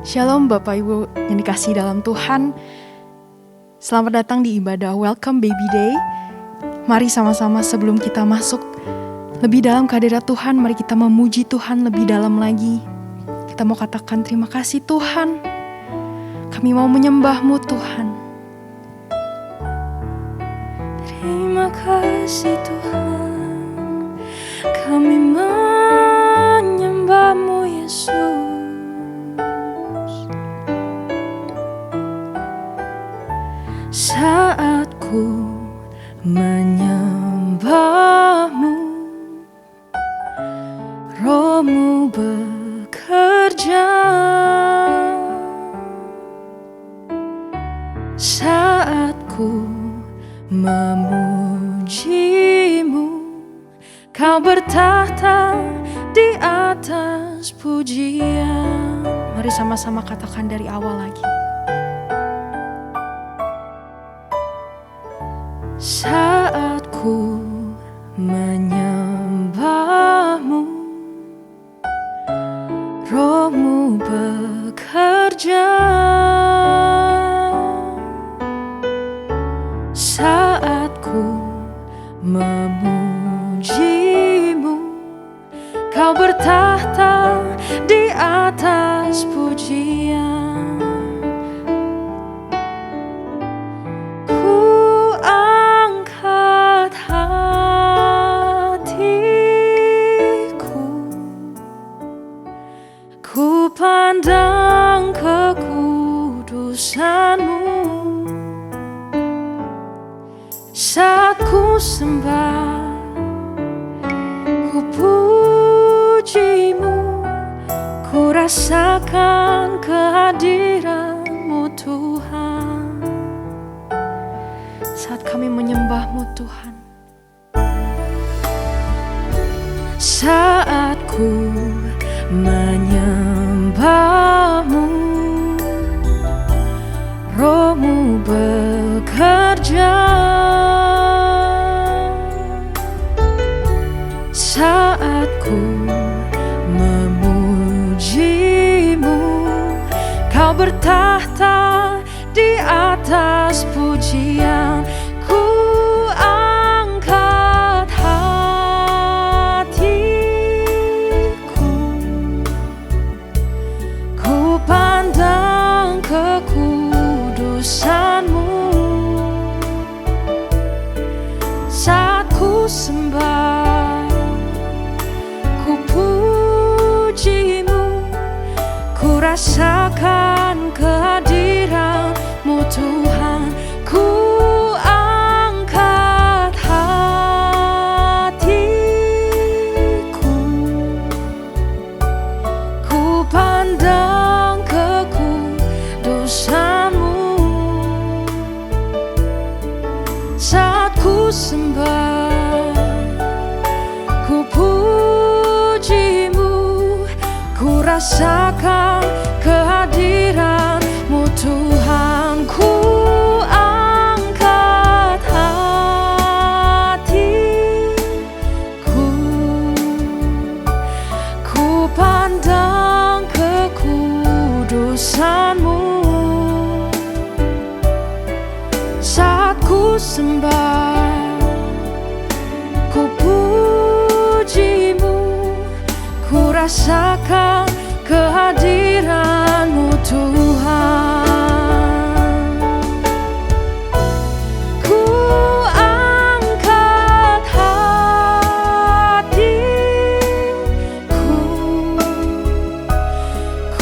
Shalom Bapak Ibu yang dikasihi dalam Tuhan. Selamat datang di ibadah Welcome Baby Day. Mari sama-sama sebelum kita masuk lebih dalam kehadirat Tuhan, mari kita memuji Tuhan lebih dalam lagi. Kita mau katakan terima kasih Tuhan. Kami mau menyembah-Mu Tuhan. Terima kasih Tuhan. Kami menyembah-Mu Yesus. Saat ku menyembah-Mu, Roh-Mu bekerja. Saat ku memuji-Mu, Kau bertahta di atas pujian. Mari sama-sama katakan dari awal lagi. Saat ku menyembah-Mu, Roh-Mu bekerja. Saat ku memuji-Mu, Kau bertahta di atas pujian. Pandang kekudusan-Mu, saat ku sembah, ku puji-Mu, ku rasakan kehadiran-Mu Tuhan. Saat kami menyembah-Mu Tuhan, saat ku menyembah-Mu, Roh-Mu bekerja. Saat ku memuji-Mu, Kau bertahta di atas pujian. Saat ku sembah, ku puji-Mu, ku rasakan kehadiran-Mu Tuhan. Ku angkat hatiku, ku pandang kekudusan-Mu. Saat ku sembah, ku puji-Mu, ku rasakan kehadiran-Mu Tuhan. Ku angkat hatiku, ku pandang kekudusan-Mu. Saat ku sembah, ku puji-Mu, ku rasakan kehadiran-Mu Tuhan. Ku angkat hatiku, ku pandang kekudusan-Mu. Saat ku sembah, ku puji-Mu, ku rasakan kehadiran-Mu Tuhan. Ku angkat hatiku, ku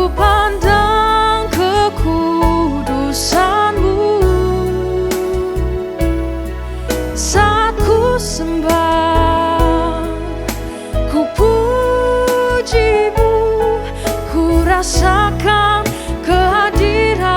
pandang kekudusan-Mu. Saat ku sembah, ku puji-Mu, ku rasakan kehadiran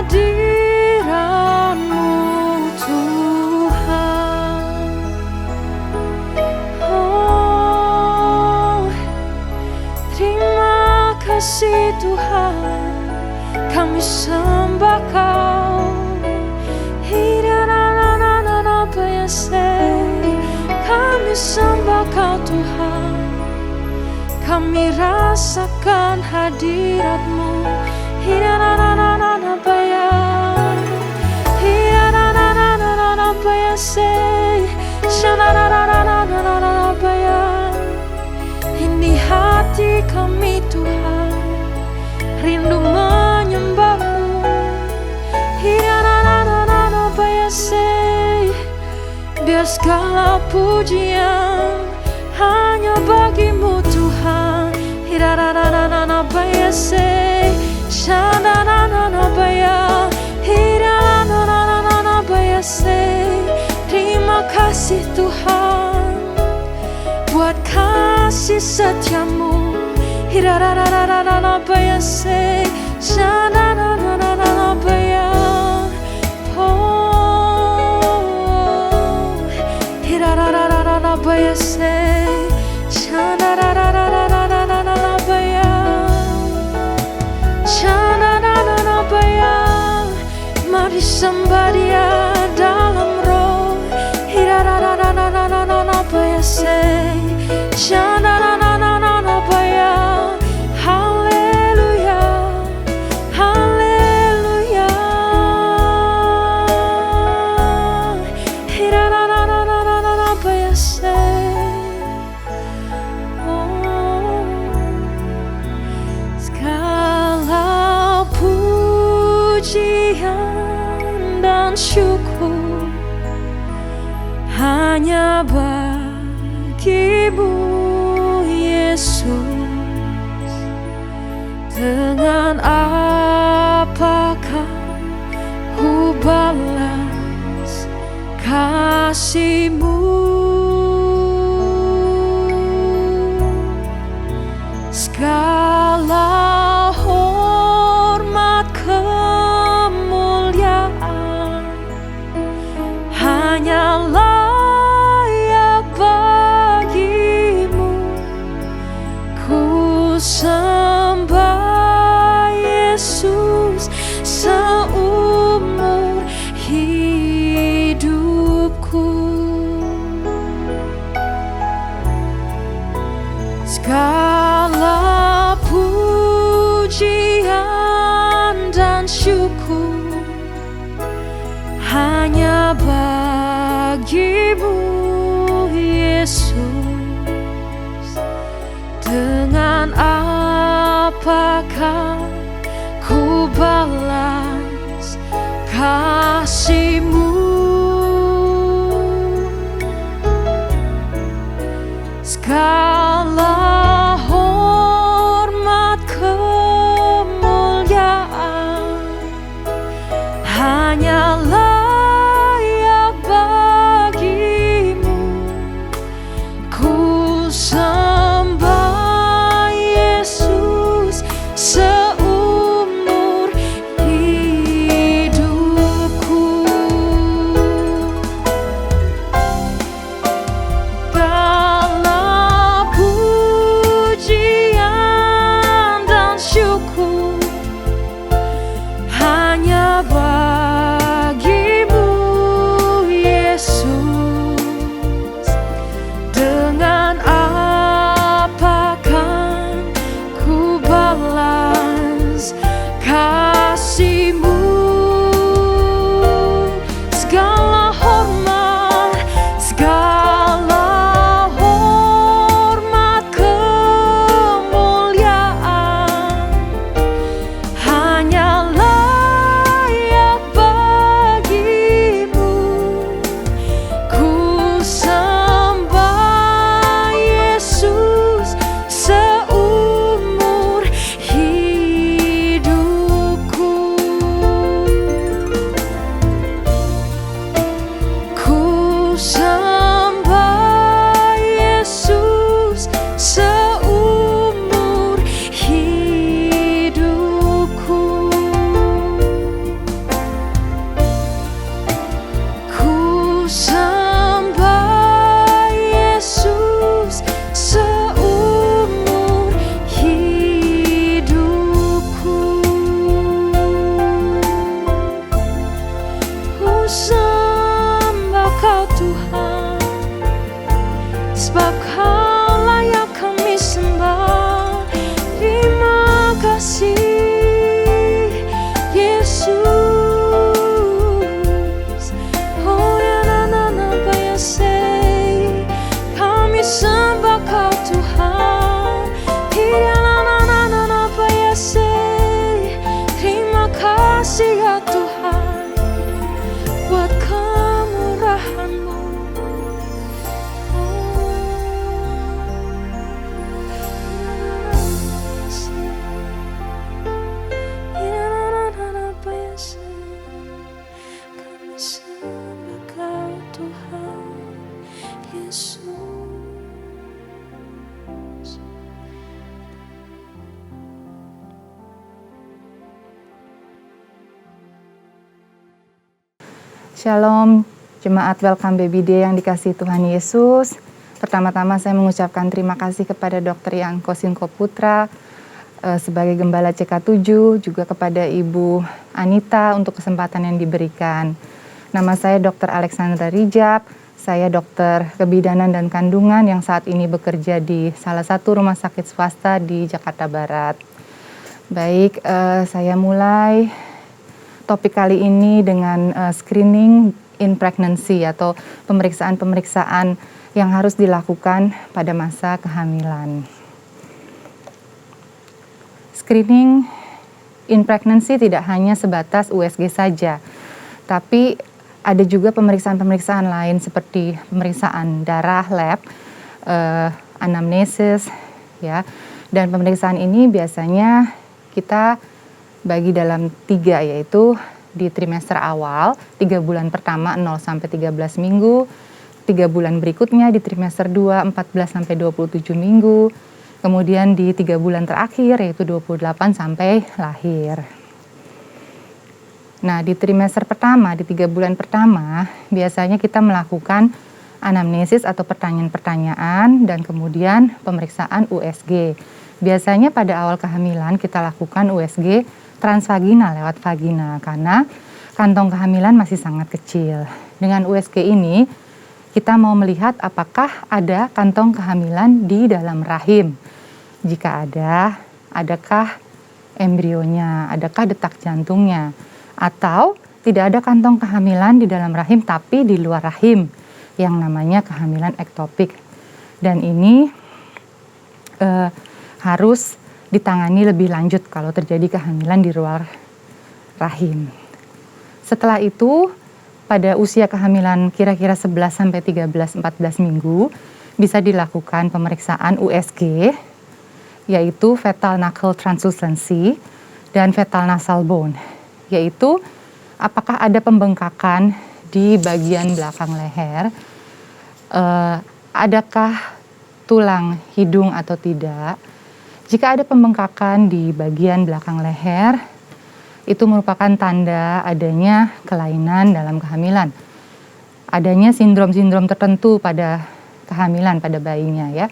hadirat-Mu Tuhan. Oh, terima kasih Tuhan, kami sembah Kau. Kami sembah Kau Tuhan, kami rasakan hadirat-Mu. Ini hati kami Tuhan, rindu menyembah-Mu. Biar segala pujian hanya bagi-Mu Tuhan. Terima kasih Tuhan buat kasih setia-Mu. Mari sembah Dia dalam roh. Haleluya, haleluya. Segala pujian dan syukur hanya bagi-Mu Yesus. Dengan apakah ku balas kasih-Mu? Segala hormat kemuliaan hanya layak bagi-Mu. Ku sembah Yesus seumur hidupku. Segala pujian dan syukur hanya bagi-Mu Yesus. Dengan apakah ku balas kasih-Mu? Segala hormat kemuliaan hanya layak bagi-Mu. Ku sembah Yesus seumur hidupku. Segala pujian dan syukur hanya bagi sembah Kau Tuhan, sebab Kau layak kami sembah. Terima kasih Yesus. Oh ya na na na bayase, kami sembah Kau Tuhan. Ya na na na na na bayase, terima kasih ya Tuhan buat kemurahan-Mu. Ya na na na na bayase, kami sembah Kau Tuhan Yesus. Shalom, Jemaat Welcome Baby Day yang dikasihi Tuhan Yesus. Pertama-tama saya mengucapkan terima kasih kepada Dr. Iangko Sinko Putra sebagai Gembala CK7, juga kepada Ibu Anita untuk kesempatan yang diberikan. Nama saya Dr. Alexandra Rijab, saya dokter kebidanan dan kandungan yang saat ini bekerja di salah satu rumah sakit swasta di Jakarta Barat. Baik, saya mulai topik kali ini dengan screening in pregnancy atau pemeriksaan-pemeriksaan yang harus dilakukan pada masa kehamilan. Screening in pregnancy tidak hanya sebatas USG saja, tapi ada juga pemeriksaan-pemeriksaan lain seperti pemeriksaan darah lab, anamnesis, ya. Dan pemeriksaan ini biasanya kita bagi dalam 3, yaitu di trimester awal 3 bulan pertama 0 sampai 13 minggu, 3 bulan berikutnya di trimester 2 14 sampai 27 minggu, kemudian di 3 bulan terakhir yaitu 28 sampai lahir. Nah, di trimester pertama, di 3 bulan pertama biasanya kita melakukan anamnesis atau pertanyaan-pertanyaan dan kemudian pemeriksaan USG. Biasanya pada awal kehamilan kita lakukan USG transvaginal lewat vagina karena kantong kehamilan masih sangat kecil. Dengan USG ini kita mau melihat apakah ada kantong kehamilan di dalam rahim. Jika ada, adakah embrionya, adakah detak jantungnya, atau tidak ada kantong kehamilan di dalam rahim tapi di luar rahim yang namanya kehamilan ektopik. Dan ini harus ditangani lebih lanjut kalau terjadi kehamilan di luar rahim. Setelah itu, pada usia kehamilan kira-kira 11 sampai 13 14 minggu bisa dilakukan pemeriksaan USG, yaitu fetal knuckle translucency dan fetal nasal bone, yaitu apakah ada pembengkakan di bagian belakang leher, adakah tulang hidung atau tidak. Jika ada pembengkakan di bagian belakang leher, itu merupakan tanda adanya kelainan dalam kehamilan. Adanya sindrom-sindrom tertentu pada kehamilan pada bayinya, ya.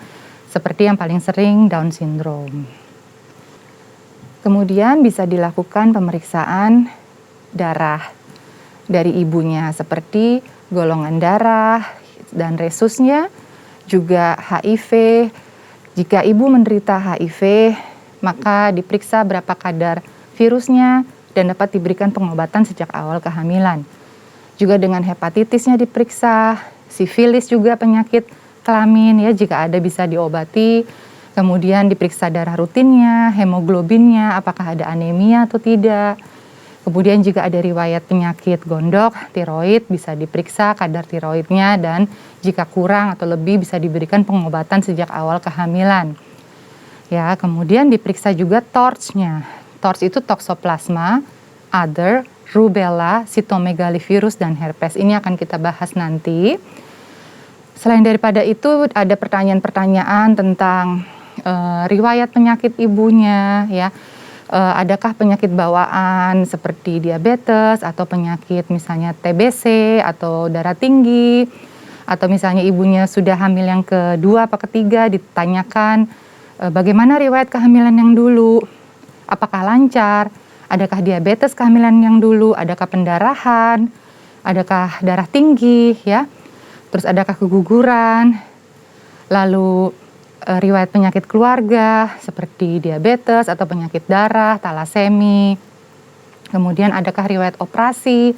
Seperti yang paling sering Down syndrome. Kemudian bisa dilakukan pemeriksaan darah dari ibunya seperti golongan darah dan resusnya, juga HIV. Jika ibu menderita HIV, maka diperiksa berapa kadar virusnya dan dapat diberikan pengobatan sejak awal kehamilan. Juga dengan hepatitisnya diperiksa, sifilis juga penyakit kelamin, ya, jika ada bisa diobati. Kemudian diperiksa darah rutinnya, hemoglobinnya, apakah ada anemia atau tidak. Kemudian jika ada riwayat penyakit gondok, tiroid, bisa diperiksa kadar tiroidnya, dan jika kurang atau lebih bisa diberikan pengobatan sejak awal kehamilan. Ya, kemudian diperiksa juga TORCH-nya. TORCH itu toxoplasma, other, rubella, cytomegalovirus, dan herpes. Ini akan kita bahas nanti. Selain daripada itu, ada pertanyaan-pertanyaan tentang riwayat penyakit ibunya, ya. Adakah penyakit bawaan seperti diabetes atau penyakit misalnya TBC atau darah tinggi, atau misalnya ibunya sudah hamil yang kedua atau ketiga, ditanyakan bagaimana riwayat kehamilan yang dulu, apakah lancar, adakah diabetes kehamilan yang dulu, adakah pendarahan, adakah darah tinggi ya, terus adakah keguguran, lalu riwayat penyakit keluarga seperti diabetes atau penyakit darah, talasemi, kemudian adakah riwayat operasi,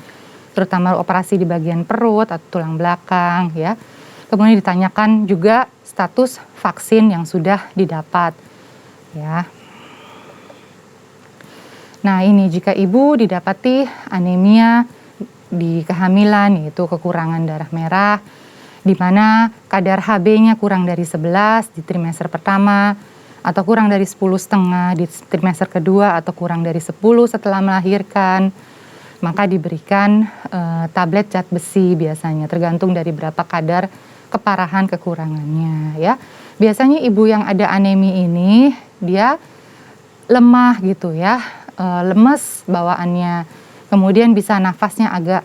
terutama operasi di bagian perut atau tulang belakang ya. Kemudian ditanyakan juga status vaksin yang sudah didapat ya. Nah ini jika ibu didapati anemia di kehamilan, yaitu kekurangan darah merah, di mana kadar Hb-nya kurang dari 11 di trimester pertama, atau kurang dari 10,5 di trimester kedua, atau kurang dari 10 setelah melahirkan, maka diberikan tablet zat besi biasanya, tergantung dari berapa kadar keparahan kekurangannya ya. Biasanya ibu yang ada anemi ini, dia lemah gitu ya, lemes bawaannya, kemudian bisa nafasnya agak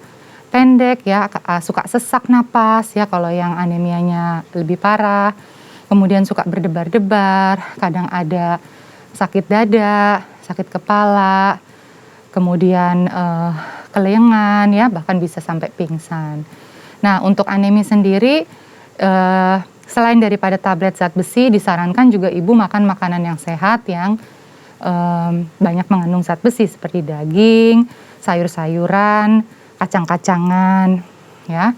pendek ya, suka sesak napas ya kalau yang anemianya lebih parah, kemudian suka berdebar-debar, kadang ada sakit dada, sakit kepala, kemudian kelengan ya, bahkan bisa sampai pingsan. Nah untuk anemi sendiri, selain daripada tablet zat besi, disarankan juga ibu makan makanan yang sehat yang banyak mengandung zat besi seperti daging, sayur-sayuran, kacang-kacangan ya.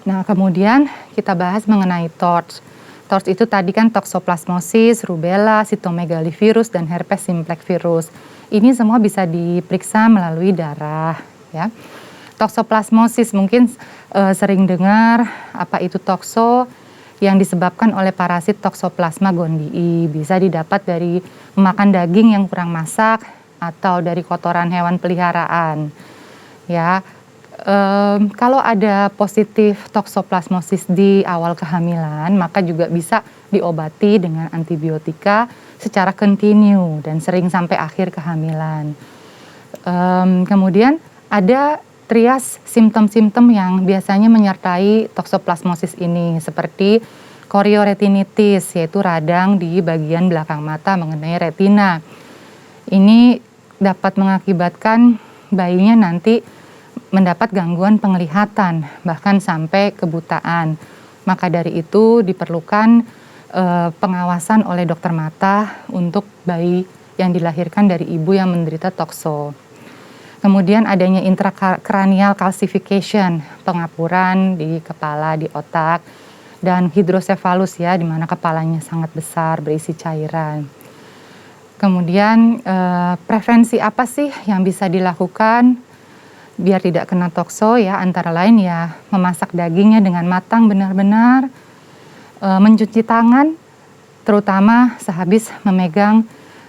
Nah kemudian kita bahas mengenai TORCH. TORCH itu tadi kan toxoplasmosis, rubella, cytomegalovirus, dan herpes simplex virus. Ini semua bisa diperiksa melalui darah ya. Toxoplasmosis mungkin sering dengar apa itu toxo, yang disebabkan oleh parasit Toxoplasma gondii. Bisa didapat dari memakan daging yang kurang masak atau dari kotoran hewan peliharaan. Ya, kalau ada positif toxoplasmosis di awal kehamilan, maka juga bisa diobati dengan antibiotika secara kontinu dan sering sampai akhir kehamilan. Kemudian ada trias simptom-simptom yang biasanya menyertai toxoplasmosis ini, seperti chorioretinitis, yaitu radang di bagian belakang mata mengenai retina. Ini dapat mengakibatkan bayinya nanti mendapat gangguan penglihatan, bahkan sampai kebutaan. Maka dari itu diperlukan pengawasan oleh dokter mata untuk bayi yang dilahirkan dari ibu yang menderita toxo. Kemudian adanya intracranial calcification, pengapuran di kepala, di otak, dan hidrosefalus ya, di mana kepalanya sangat besar, berisi cairan. Kemudian prevensi apa sih yang bisa dilakukan biar tidak kena toxo ya, antara lain ya memasak dagingnya dengan matang benar-benar, mencuci tangan, terutama sehabis memegang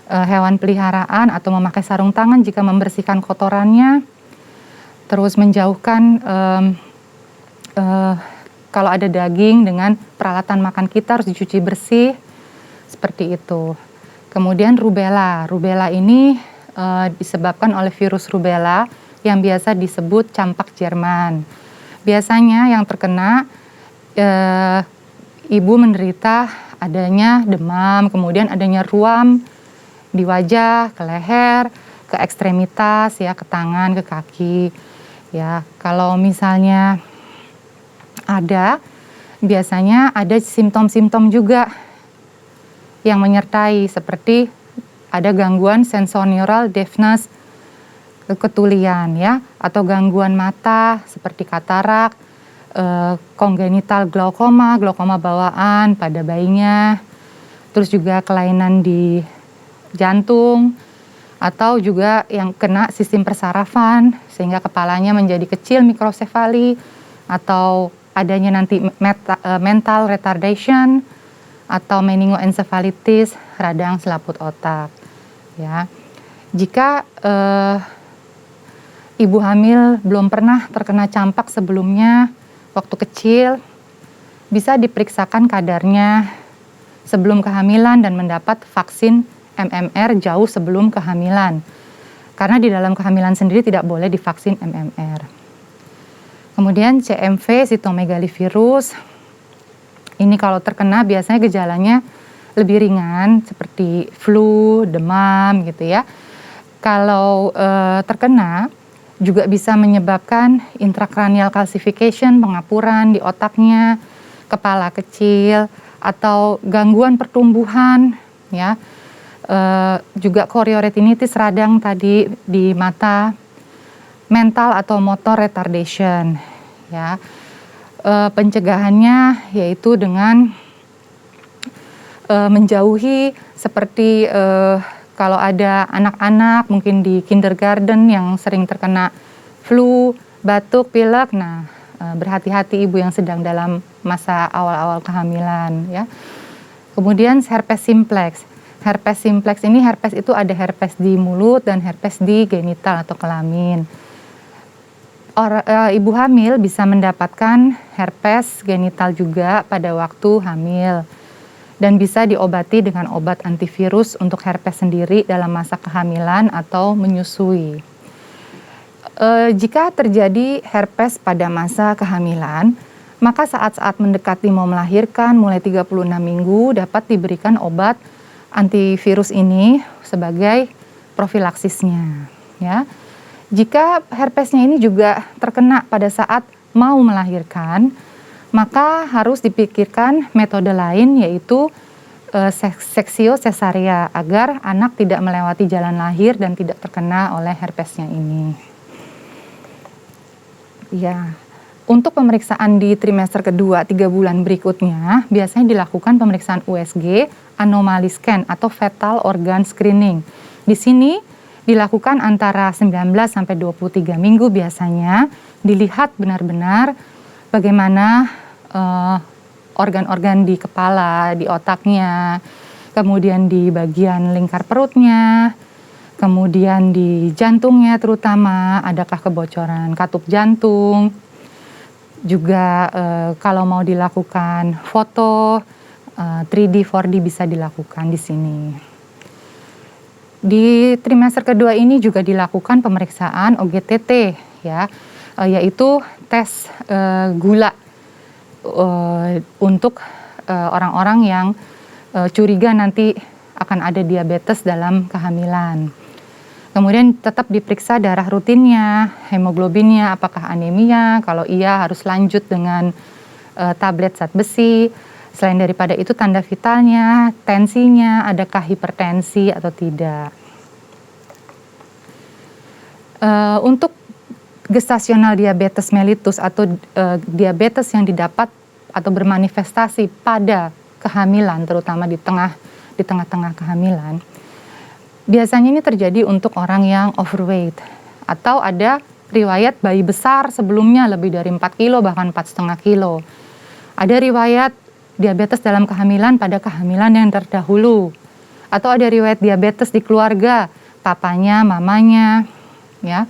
hewan peliharaan atau memakai sarung tangan jika membersihkan kotorannya, terus menjauhkan kalau ada daging dengan peralatan makan kita harus dicuci bersih, seperti itu. Kemudian rubella ini disebabkan oleh virus rubella yang biasa disebut campak Jerman. Biasanya yang terkena ibu menderita adanya demam, kemudian adanya ruam di wajah, ke leher, ke ekstremitas ya, ke tangan, ke kaki ya. Kalau misalnya biasanya ada simptom-simptom juga yang menyertai, seperti ada gangguan sensorineural deafness, ketulian ya, atau gangguan mata seperti katarak, kongenital glaukoma bawaan pada bayinya, terus juga kelainan di jantung, atau juga yang kena sistem persarafan sehingga kepalanya menjadi kecil, mikrosefali, atau adanya nanti mental retardation atau meningoencephalitis, radang selaput otak ya. Jika ibu hamil belum pernah terkena campak sebelumnya waktu kecil, bisa diperiksakan kadarnya sebelum kehamilan dan mendapat vaksin MMR jauh sebelum kehamilan. Karena di dalam kehamilan sendiri tidak boleh divaksin MMR. Kemudian CMV, cytomegalovirus, ini kalau terkena biasanya gejalanya lebih ringan seperti flu, demam gitu ya. Kalau terkena juga bisa menyebabkan intracranial calcification, pengapuran di otaknya, kepala kecil, atau gangguan pertumbuhan, ya. Juga chorioretinitis radang tadi di mata, mental atau motor retardation, ya. Pencegahannya yaitu dengan menjauhi seperti kalau ada anak-anak mungkin di kindergarten yang sering terkena flu, batuk, pilek, nah berhati-hati ibu yang sedang dalam masa awal-awal kehamilan, ya. Kemudian herpes simplex. Herpes simplex ini, herpes itu ada herpes di mulut dan herpes di genital atau kelamin. Ibu hamil bisa mendapatkan herpes genital juga pada waktu hamil dan bisa diobati dengan obat antivirus untuk herpes sendiri dalam masa kehamilan atau menyusui. Jika terjadi herpes pada masa kehamilan, maka saat-saat mendekati mau melahirkan mulai 36 minggu dapat diberikan obat antivirus ini sebagai profilaksisnya, ya. Jika herpesnya ini juga terkena pada saat mau melahirkan, maka harus dipikirkan metode lain yaitu seksio cesarea agar anak tidak melewati jalan lahir dan tidak terkena oleh herpesnya ini. Ya, untuk pemeriksaan di trimester kedua 3 bulan berikutnya biasanya dilakukan pemeriksaan USG, anomaly scan atau fetal organ screening. Di sini dilakukan antara 19 sampai 23 minggu biasanya, dilihat benar-benar bagaimana organ-organ di kepala, di otaknya, kemudian di bagian lingkar perutnya, kemudian di jantungnya terutama, adakah kebocoran katup jantung. Juga kalau mau dilakukan foto 3D, 4D bisa dilakukan di sini. Di trimester kedua ini juga dilakukan pemeriksaan OGTT, ya, yaitu tes gula untuk orang-orang yang curiga nanti akan ada diabetes dalam kehamilan. Kemudian tetap diperiksa darah rutinnya, hemoglobinnya, apakah anemia, kalau iya harus lanjut dengan tablet zat besi. Selain daripada itu tanda vitalnya, tensinya, adakah hipertensi atau tidak. Untuk gestasional diabetes mellitus atau diabetes yang didapat atau bermanifestasi pada kehamilan, terutama di tengah-tengah kehamilan, biasanya ini terjadi untuk orang yang overweight atau ada riwayat bayi besar sebelumnya lebih dari 4 kilo bahkan 4,5 kilo. Ada riwayat diabetes dalam kehamilan pada kehamilan yang terdahulu, atau ada riwayat diabetes di keluarga, papanya, mamanya, ya,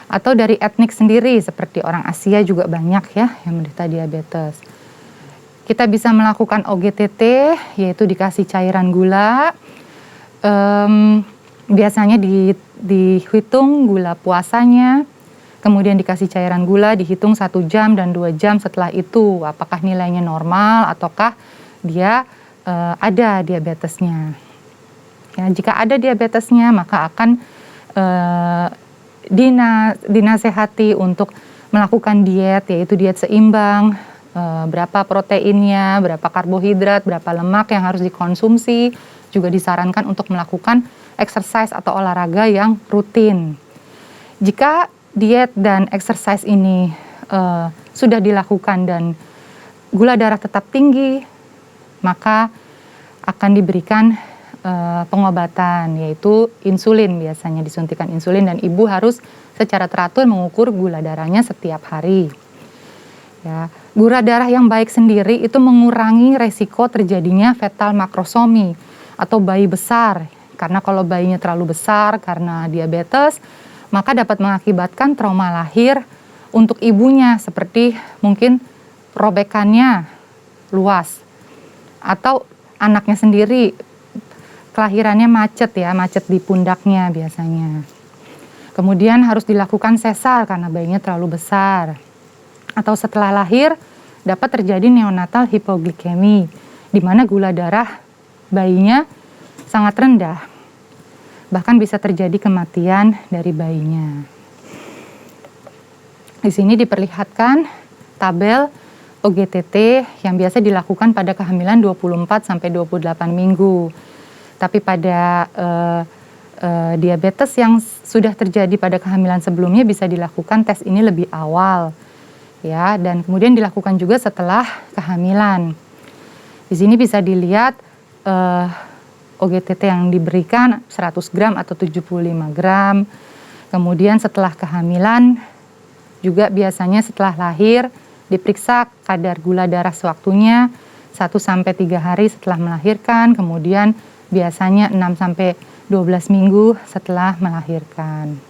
atau dari etnik sendiri seperti orang Asia juga banyak ya yang menderita diabetes. Kita bisa melakukan OGTT, yaitu dikasih cairan gula. Biasanya dihitung gula puasanya, kemudian dikasih cairan gula, dihitung 1 jam dan 2 jam setelah itu apakah nilainya normal ataukah dia ada diabetesnya. Ya, jika ada diabetesnya maka akan dinasehati untuk melakukan diet, yaitu diet seimbang, berapa proteinnya, berapa karbohidrat, berapa lemak yang harus dikonsumsi. Juga disarankan untuk melakukan exercise atau olahraga yang rutin. Jika diet dan exercise ini sudah dilakukan dan gula darah tetap tinggi, maka akan diberikan pengobatan, yaitu insulin. Biasanya disuntikan insulin dan ibu harus secara teratur mengukur gula darahnya setiap hari. Ya, gula darah yang baik sendiri itu mengurangi resiko terjadinya fetal makrosomi atau bayi besar. Karena kalau bayinya terlalu besar karena diabetes, maka dapat mengakibatkan trauma lahir untuk ibunya, seperti mungkin robekannya luas atau anaknya sendiri kelahirannya macet di pundaknya biasanya. Kemudian harus dilakukan sesar karena bayinya terlalu besar. Atau setelah lahir dapat terjadi neonatal hipoglikemi, di mana gula darah bayinya sangat rendah. Bahkan bisa terjadi kematian dari bayinya. Di sini diperlihatkan tabel OGTT yang biasa dilakukan pada kehamilan 24 sampai 28 minggu. Tapi pada diabetes yang sudah terjadi pada kehamilan sebelumnya bisa dilakukan tes ini lebih awal, ya, dan kemudian dilakukan juga setelah kehamilan. Di sini bisa dilihat OGTT yang diberikan 100 gram atau 75 gram. Kemudian setelah kehamilan juga biasanya setelah lahir diperiksa kadar gula darah sewaktunya 1-3 hari setelah melahirkan, kemudian biasanya 6-12 minggu setelah melahirkan.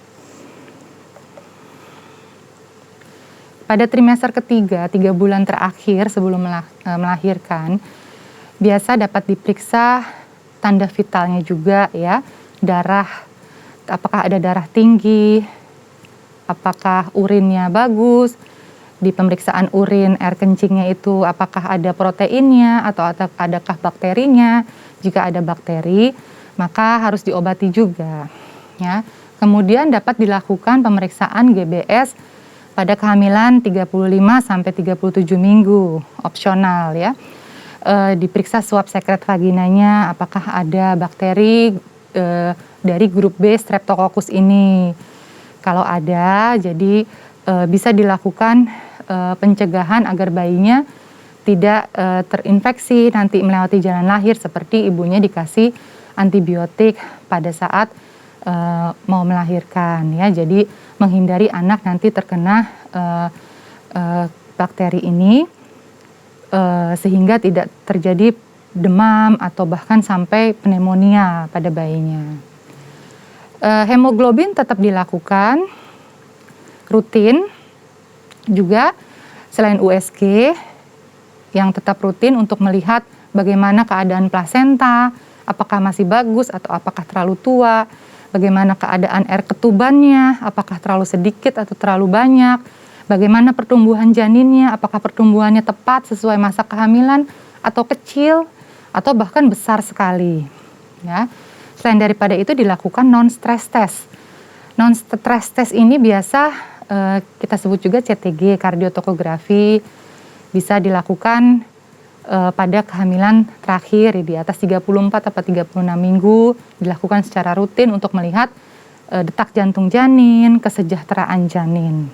Pada trimester ketiga, 3 bulan terakhir sebelum melahirkan, biasa dapat diperiksa tanda vitalnya juga, ya, darah, apakah ada darah tinggi, apakah urinnya bagus, di pemeriksaan urin air kencingnya itu apakah ada proteinnya atau adakah bakterinya. Jika ada bakteri, maka harus diobati juga, ya. Kemudian dapat dilakukan pemeriksaan GBS pada kehamilan 35 sampai 37 minggu, opsional, ya. Diperiksa swab sekret vaginanya apakah ada bakteri dari grup B Streptococcus ini. Kalau ada, jadi bisa dilakukan pencegahan agar bayinya tidak terinfeksi nanti melewati jalan lahir, seperti ibunya dikasih antibiotik pada saat mau melahirkan, ya. Jadi menghindari anak nanti terkena bakteri ini sehingga tidak terjadi demam atau bahkan sampai pneumonia pada bayinya. Hemoglobin tetap dilakukan rutin juga selain USG yang tetap rutin untuk melihat bagaimana keadaan plasenta, apakah masih bagus atau apakah terlalu tua, bagaimana keadaan air ketubannya, apakah terlalu sedikit atau terlalu banyak, bagaimana pertumbuhan janinnya, apakah pertumbuhannya tepat sesuai masa kehamilan atau kecil atau bahkan besar sekali, ya. Selain daripada itu dilakukan non-stress test. Non-stress test ini biasa kita sebut juga CTG, kardiotokografi, bisa dilakukan pada kehamilan terakhir di atas 34 atau 36 minggu, dilakukan secara rutin untuk melihat detak jantung janin, kesejahteraan janin.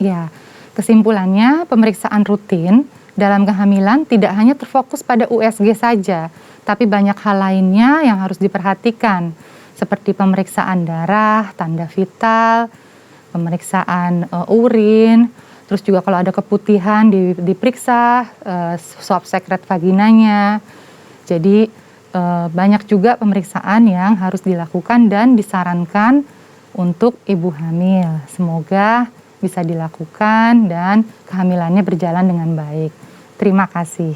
Ya, kesimpulannya pemeriksaan rutin dalam kehamilan tidak hanya terfokus pada USG saja, tapi banyak hal lainnya yang harus diperhatikan, seperti pemeriksaan darah, tanda vital, pemeriksaan urin, terus juga kalau ada keputihan diperiksa swab sekret vaginanya. Jadi banyak juga pemeriksaan yang harus dilakukan dan disarankan untuk ibu hamil. Semoga bisa dilakukan dan kehamilannya berjalan dengan baik. Terima kasih.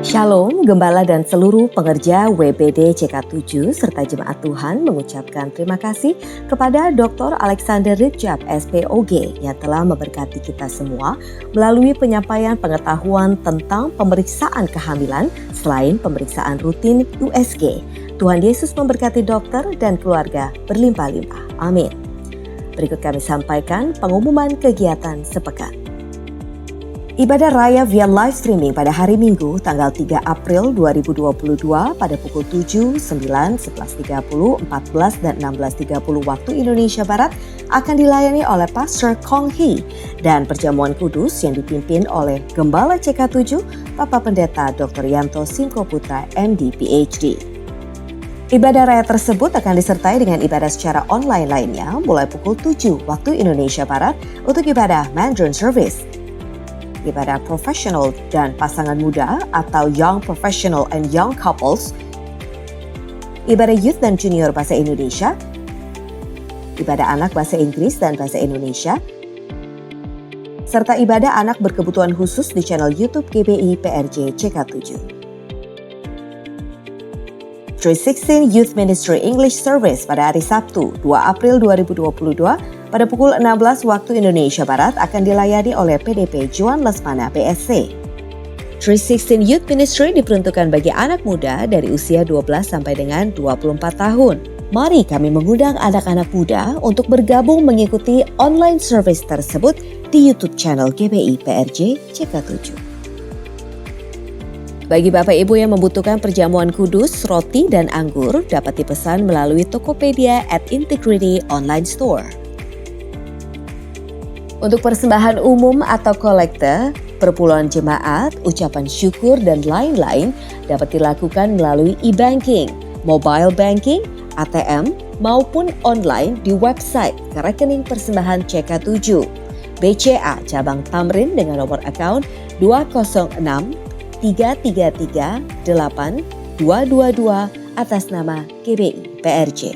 Shalom, Gembala dan seluruh pengerja WBD CK7 serta Jemaat Tuhan mengucapkan terima kasih kepada Dr. Alexander Ridjab, SPOG, yang telah memberkati kita semua melalui penyampaian pengetahuan tentang pemeriksaan kehamilan selain pemeriksaan rutin USG. Tuhan Yesus memberkati dokter dan keluarga berlimpah-limpah. Amin. Berikut kami sampaikan pengumuman kegiatan sepekan. Ibadah raya via live streaming pada hari Minggu tanggal 3 April 2022 pada pukul 7, 9, 11.30, 14, dan 16.30 waktu Indonesia Barat akan dilayani oleh Pastor Kong Hee dan perjamuan kudus yang dipimpin oleh Gembala CK7 Bapak Pendeta Dr. Yanto Simko Putra MD PhD. Ibadah raya tersebut akan disertai dengan ibadah secara online lainnya mulai pukul 7 waktu Indonesia Barat untuk ibadah Mandarin Service, ibadah profesional dan pasangan muda atau Young Professional and Young Couples, ibadah youth dan junior bahasa Indonesia, ibadah anak bahasa Inggris dan bahasa Indonesia, serta ibadah anak berkebutuhan khusus di channel YouTube GBI PRJ CK7. 316 Youth Ministry English Service pada hari Sabtu 2 April 2022 pada pukul 16 waktu Indonesia Barat akan dilayani oleh PDP Juan Lesmana PSC. 316 Youth Ministry diperuntukkan bagi anak muda dari usia 12 sampai dengan 24 tahun. Mari kami mengundang anak-anak muda untuk bergabung mengikuti online service tersebut di YouTube channel GBI PRJ CK7. Bagi Bapak Ibu yang membutuhkan perjamuan kudus, roti, dan anggur dapat dipesan melalui Tokopedia at Integrity Online Store. Untuk persembahan umum atau kolekte, perpuluhan jemaat, ucapan syukur, dan lain-lain dapat dilakukan melalui e-banking, mobile banking, ATM, maupun online di website ke rekening persembahan CK7, BCA Cabang Tamrin dengan nomor account 206 333 8 222 atas nama GBI PRJ.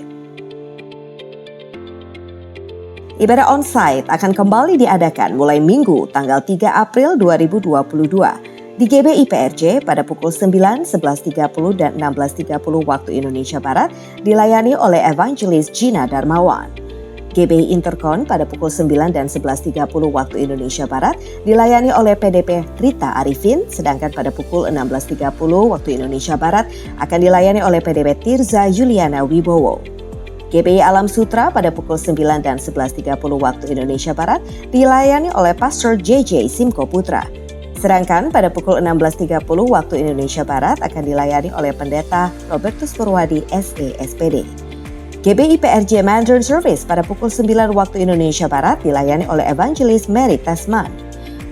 Ibadah onsite akan kembali diadakan mulai Minggu tanggal 3 April 2022 di GBI PRJ pada pukul 9, 11.30 dan 16.30 waktu Indonesia Barat dilayani oleh Evangelis Gina Darmawan. GBI Intercon pada pukul 9 dan 11.30 waktu Indonesia Barat dilayani oleh PDP Rita Arifin, sedangkan pada pukul 16.30 waktu Indonesia Barat akan dilayani oleh PDP Tirza Juliana Wibowo. GBI Alam Sutra pada pukul 9 dan 11.30 waktu Indonesia Barat dilayani oleh Pastor JJ Simko Putra. Sedangkan pada pukul 16.30 waktu Indonesia Barat akan dilayani oleh Pendeta Robertus Purwadi SE SPD. GBI PRJ Mandarin Service pada pukul 9 waktu Indonesia Barat dilayani oleh Evangelis Mary Tasman.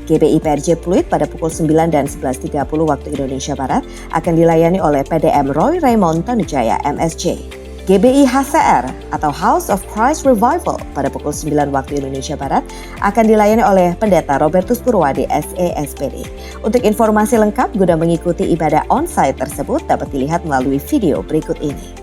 GBI PRJ Pluit pada pukul 9 dan 11.30 waktu Indonesia Barat akan dilayani oleh PDM Roy Raymond Tanujaya MSC. GBI HCR atau House of Christ Revival pada pukul 9 waktu Indonesia Barat akan dilayani oleh Pendeta Robertus Purwadi SE SPD. Untuk informasi lengkap guna mengikuti ibadah onsite tersebut dapat dilihat melalui video berikut ini.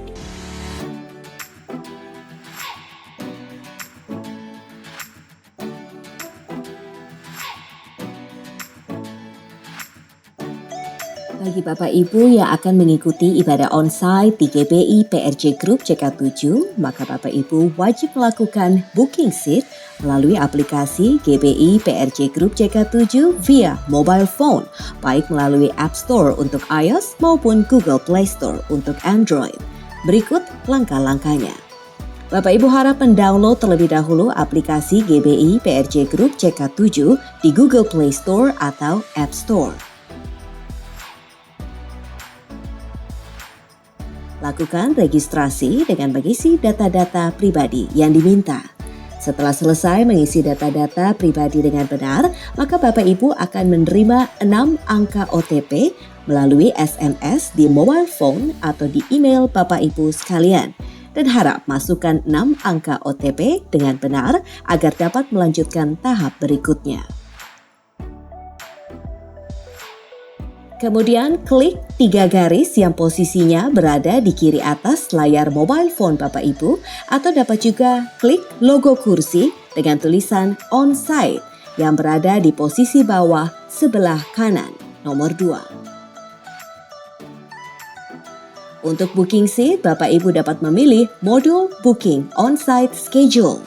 Bagi Bapak Ibu yang akan mengikuti ibadah onsite di GBI PRJ Group CK7, maka Bapak Ibu wajib melakukan booking seat melalui aplikasi GBI PRJ Group CK7 via mobile phone, baik melalui App Store untuk iOS maupun Google Play Store untuk Android. Berikut langkah-langkahnya. Bapak Ibu harap mendownload terlebih dahulu aplikasi GBI PRJ Group CK7 di Google Play Store atau App Store. Lakukan registrasi dengan mengisi data-data pribadi yang diminta. Setelah selesai mengisi data-data pribadi dengan benar, maka Bapak Ibu akan menerima 6 angka OTP melalui SMS di mobile phone atau di email Bapak Ibu sekalian. Dan harap masukkan 6 angka OTP dengan benar agar dapat melanjutkan tahap berikutnya. Kemudian klik 3 garis yang posisinya berada di kiri atas layar mobile phone Bapak Ibu, atau dapat juga klik logo kursi dengan tulisan onsite yang berada di posisi bawah sebelah kanan, nomor 2. Untuk booking seat, Bapak Ibu dapat memilih modul booking onsite schedule.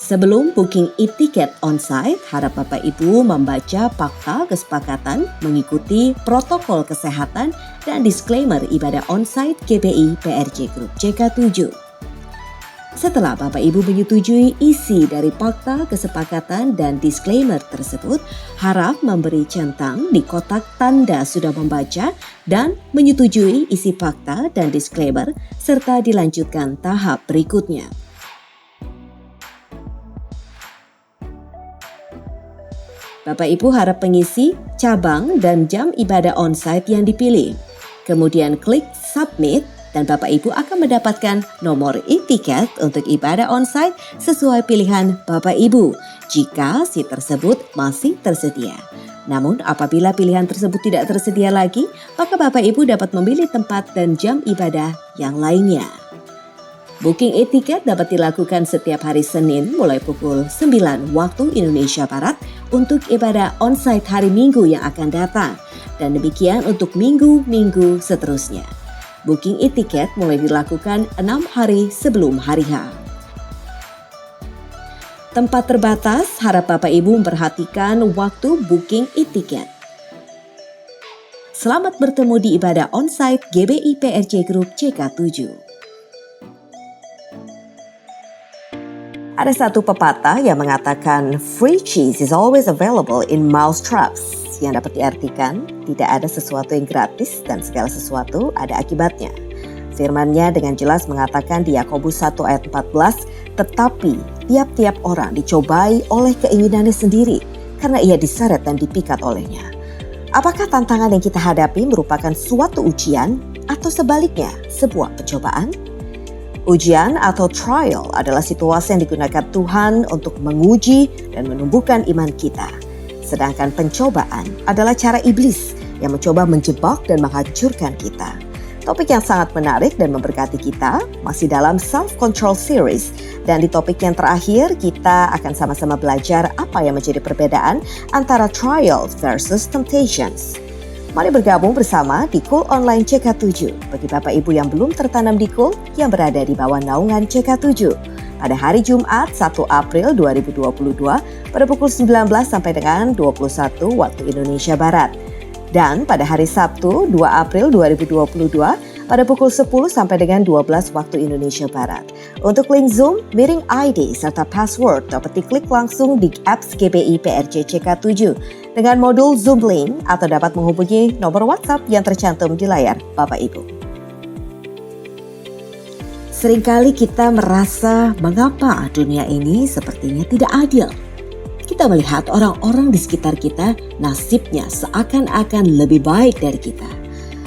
Sebelum booking e-ticket onsite, harap Bapak Ibu membaca fakta kesepakatan mengikuti protokol kesehatan dan disclaimer ibadah onsite GBI PRJ Group CK7. Setelah Bapak Ibu menyetujui isi dari fakta kesepakatan dan disclaimer tersebut, harap memberi centang di kotak tanda sudah membaca dan menyetujui isi fakta dan disclaimer serta dilanjutkan tahap berikutnya. Bapak Ibu harap mengisi cabang dan jam ibadah onsite yang dipilih. Kemudian klik submit dan Bapak Ibu akan mendapatkan nomor e-ticket untuk ibadah onsite sesuai pilihan Bapak Ibu jika seat tersebut masih tersedia. Namun apabila pilihan tersebut tidak tersedia lagi, maka Bapak Ibu dapat memilih tempat dan jam ibadah yang lainnya. Booking e-ticket dapat dilakukan setiap hari Senin mulai pukul 9 waktu Indonesia Barat untuk ibadah onsite hari Minggu yang akan datang, dan demikian untuk minggu-minggu seterusnya. Booking e-ticket mulai dilakukan 6 hari sebelum hari H. Tempat terbatas, harap Bapak Ibu memperhatikan waktu booking e-ticket. Selamat bertemu di ibadah onsite GBI PRJ Group CK7. Ada satu pepatah yang mengatakan free cheese is always available in mouse traps, yang dapat diartikan tidak ada sesuatu yang gratis dan segala sesuatu ada akibatnya. Firman-Nya dengan jelas mengatakan di Yakobus 1 ayat 14, tetapi tiap-tiap orang dicobai oleh keinginannya sendiri karena ia diseret dan dipikat olehnya. Apakah tantangan yang kita hadapi merupakan suatu ujian atau sebaliknya sebuah pencobaan? Ujian atau trial adalah situasi yang digunakan Tuhan untuk menguji dan menumbuhkan iman kita. Sedangkan pencobaan adalah cara iblis yang mencoba menjebak dan menghancurkan kita. Topik yang sangat menarik dan memberkati kita masih dalam Self-Control Series. Dan di topik yang terakhir kita akan sama-sama belajar apa yang menjadi perbedaan antara trials versus temptations. Mari bergabung bersama di Cool Online CK7 bagi Bapak Ibu yang belum tertanam di Cool yang berada di bawah naungan CK7 pada hari Jumat 1 April 2022 pada pukul 19 sampai dengan 21 waktu Indonesia Barat. Dan pada hari Sabtu 2 April 2022 pada pukul 10 sampai dengan 12 waktu Indonesia Barat. Untuk link Zoom, meeting ID serta password dapat diklik langsung di apps GBI PRJ CK7 dengan modul Zoom Link atau dapat menghubungi nomor WhatsApp yang tercantum di layar Bapak Ibu. Seringkali kita merasa mengapa dunia ini sepertinya tidak adil. Kita melihat orang-orang di sekitar kita nasibnya seakan-akan lebih baik dari kita.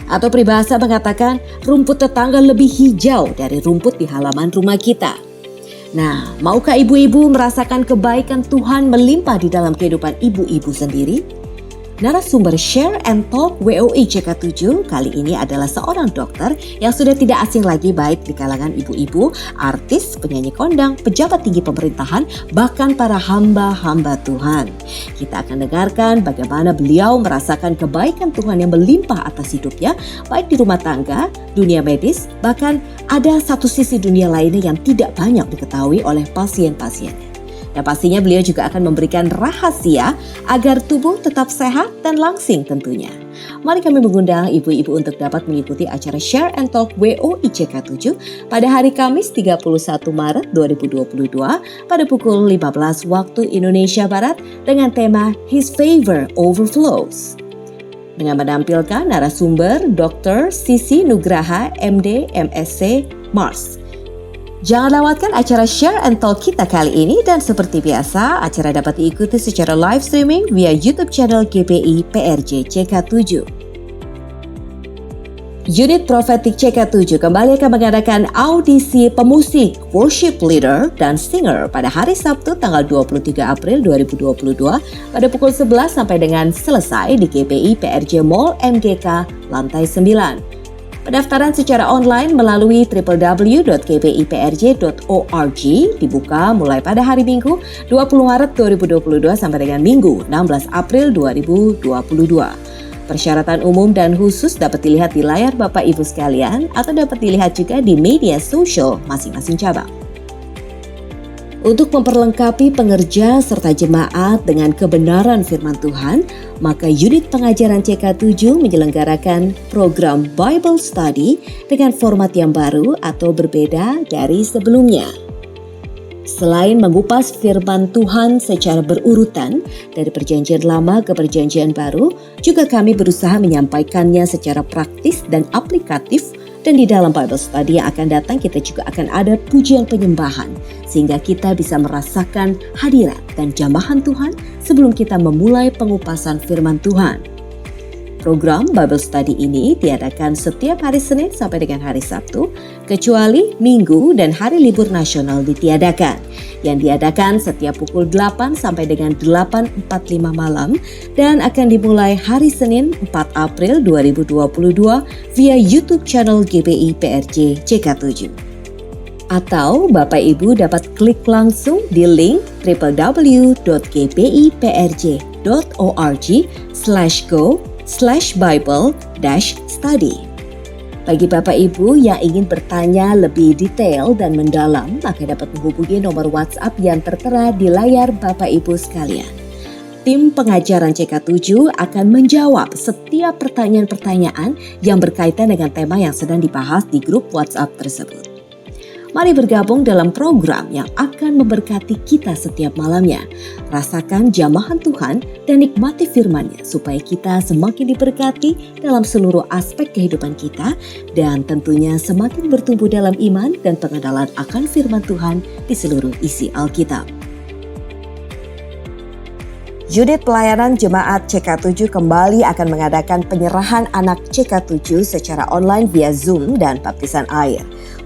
Atau peribahasa mengatakan rumput tetangga lebih hijau dari rumput di halaman rumah kita. Nah, maukah ibu-ibu merasakan kebaikan Tuhan melimpah di dalam kehidupan ibu-ibu sendiri? Narasumber Share and Talk WOI CK7 kali ini adalah seorang dokter yang sudah tidak asing lagi baik di kalangan ibu-ibu, artis, penyanyi kondang, pejabat tinggi pemerintahan, bahkan para hamba-hamba Tuhan. Kita akan dengarkan bagaimana beliau merasakan kebaikan Tuhan yang melimpah atas hidupnya, baik di rumah tangga, dunia medis, bahkan ada satu sisi dunia lainnya yang tidak banyak diketahui oleh pasien-pasiennya. Dan pastinya beliau juga akan memberikan rahasia agar tubuh tetap sehat dan langsing tentunya. Mari kami mengundang ibu-ibu untuk dapat mengikuti acara Share and Talk WOI CK7 pada hari Kamis 31 Maret 2022 pada pukul 15 waktu Indonesia Barat dengan tema His Favor Overflows. Dengan menampilkan narasumber Dr. Sisi Nugraha MD MSc Mars. Jangan lewatkan acara Share and Talk kita kali ini dan seperti biasa acara dapat diikuti secara live streaming via YouTube channel GPI PRJ CK7. Unit Prophetic CK7 kembali akan mengadakan audisi pemusik, worship leader, dan singer pada hari Sabtu tanggal 23 April 2022 pada pukul 11 sampai dengan selesai di GPI PRJ Mall MGK lantai 9. Pendaftaran secara online melalui www.gpiprj.org dibuka mulai pada hari Minggu 20 Maret 2022 sampai dengan Minggu 16 April 2022. Persyaratan umum dan khusus dapat dilihat di layar Bapak Ibu sekalian atau dapat dilihat juga di media sosial masing-masing cabang. Untuk memperlengkapi pengerja serta jemaat dengan kebenaran firman Tuhan, maka unit pengajaran CK7 menyelenggarakan program Bible Study dengan format yang baru atau berbeda dari sebelumnya. Selain mengupas firman Tuhan secara berurutan dari perjanjian lama ke perjanjian baru, juga kami berusaha menyampaikannya secara praktis dan aplikatif. Dan di dalam Bible Study yang akan datang kita juga akan ada pujian penyembahan sehingga kita bisa merasakan hadirat dan jamahan Tuhan sebelum kita memulai pengupasan firman Tuhan. Program Bible Study ini diadakan setiap hari Senin sampai dengan hari Sabtu, kecuali Minggu dan hari libur nasional ditiadakan, yang diadakan setiap pukul 8 sampai dengan 8.45 malam dan akan dimulai hari Senin 4 April 2022 via YouTube channel GPI PRJ CK7. Atau Bapak Ibu dapat klik langsung di link www.gpiprj.org/go/Bible-study. Bagi Bapak Ibu yang ingin bertanya lebih detail dan mendalam, maka dapat menghubungi nomor WhatsApp yang tertera di layar Bapak Ibu sekalian. Tim pengajaran CK7 akan menjawab setiap pertanyaan-pertanyaan yang berkaitan dengan tema yang sedang dibahas di grup WhatsApp tersebut. Mari bergabung dalam program yang akan memberkati kita setiap malamnya. Rasakan jamahan Tuhan dan nikmati firman-Nya supaya kita semakin diberkati dalam seluruh aspek kehidupan kita dan tentunya semakin bertumbuh dalam iman dan pengenalan akan firman Tuhan di seluruh isi Alkitab. Unit pelayanan Jemaat CK7 kembali akan mengadakan penyerahan anak CK7 secara online via Zoom dan baptisan air.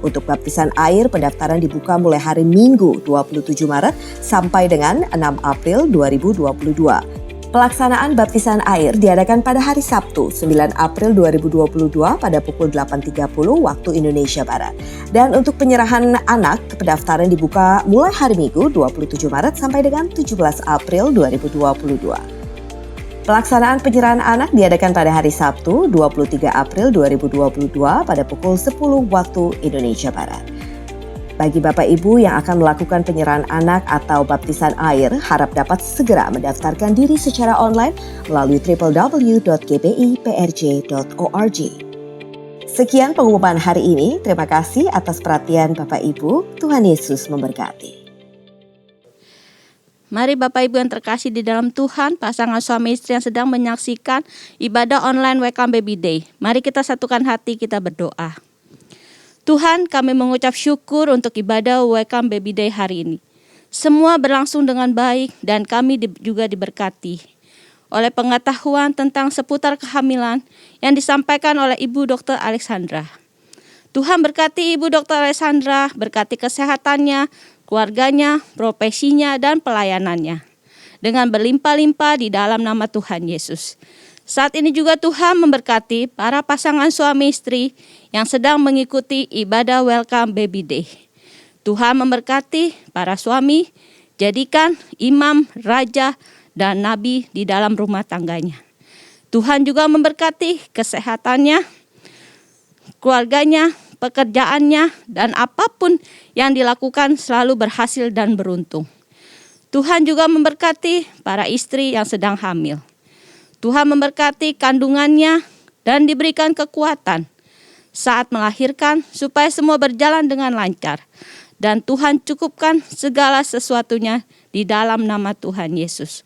Untuk baptisan air, pendaftaran dibuka mulai hari Minggu 27 Maret sampai dengan 6 April 2022. Pelaksanaan baptisan air diadakan pada hari Sabtu 9 April 2022 pada pukul 8.30 waktu Indonesia Barat. Dan untuk penyerahan anak, pendaftaran dibuka mulai hari Minggu 27 Maret sampai dengan 17 April 2022. Pelaksanaan penyerahan anak diadakan pada hari Sabtu 23 April 2022 pada pukul 10 waktu Indonesia Barat. Bagi Bapak Ibu yang akan melakukan penyerahan anak atau baptisan air, harap dapat segera mendaftarkan diri secara online melalui www.gbiprj.org. Sekian pengumuman hari ini. Terima kasih atas perhatian Bapak Ibu. Tuhan Yesus memberkati. Mari Bapak Ibu yang terkasih di dalam Tuhan, pasangan suami istri yang sedang menyaksikan ibadah online Welcome Baby Day. Mari kita satukan hati, kita berdoa. Tuhan, kami mengucap syukur untuk ibadah Welcome Baby Day hari ini. Semua berlangsung dengan baik dan kami juga diberkati oleh pengetahuan tentang seputar kehamilan yang disampaikan oleh Ibu Dr. Alexandra. Tuhan berkati Ibu Dr. Alexandra, berkati kesehatannya, keluarganya, profesinya, dan pelayanannya dengan berlimpah-limpah di dalam nama Tuhan Yesus. Saat ini juga Tuhan memberkati para pasangan suami istri yang sedang mengikuti ibadah Welcome Baby Day. Tuhan memberkati para suami, jadikan imam, raja, dan nabi di dalam rumah tangganya. Tuhan juga memberkati kesehatannya, keluarganya, pekerjaannya, dan apapun yang dilakukan selalu berhasil dan beruntung. Tuhan juga memberkati para istri yang sedang hamil. Tuhan memberkati kandungannya dan diberikan kekuatan saat melahirkan supaya semua berjalan dengan lancar. Dan Tuhan cukupkan segala sesuatunya di dalam nama Tuhan Yesus.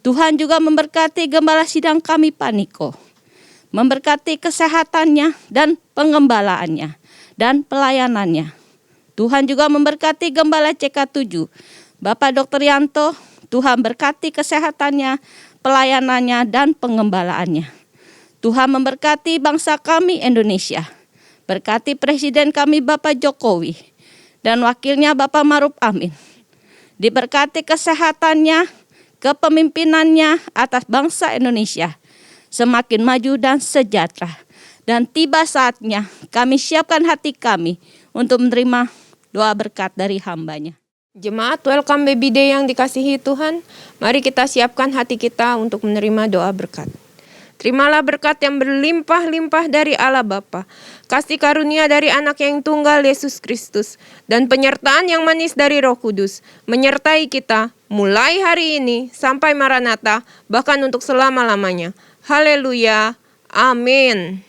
Tuhan juga memberkati gembala sidang kami Pak Niko. Memberkati kesehatannya dan pengembalaannya dan pelayanannya. Tuhan juga memberkati gembala CK7 Bapak Dr. Yanto. Tuhan berkati kesehatannya, pelayanannya, dan pengembalaannya. Tuhan memberkati bangsa kami Indonesia. Berkati Presiden kami Bapak Jokowi dan wakilnya Bapak Maruf Amin. Diberkati kesehatannya, kepemimpinannya atas bangsa Indonesia semakin maju dan sejahtera. Dan tiba saatnya kami siapkan hati kami untuk menerima doa berkat dari hamba-Nya. Jemaat Welcome Baby Day yang dikasihi Tuhan, mari kita siapkan hati kita untuk menerima doa berkat. Terimalah berkat yang berlimpah-limpah dari Allah Bapa, kasih karunia dari Anak yang tunggal Yesus Kristus, dan penyertaan yang manis dari Roh Kudus, menyertai kita mulai hari ini sampai Maranatha, bahkan untuk selama-lamanya. Haleluya, amin.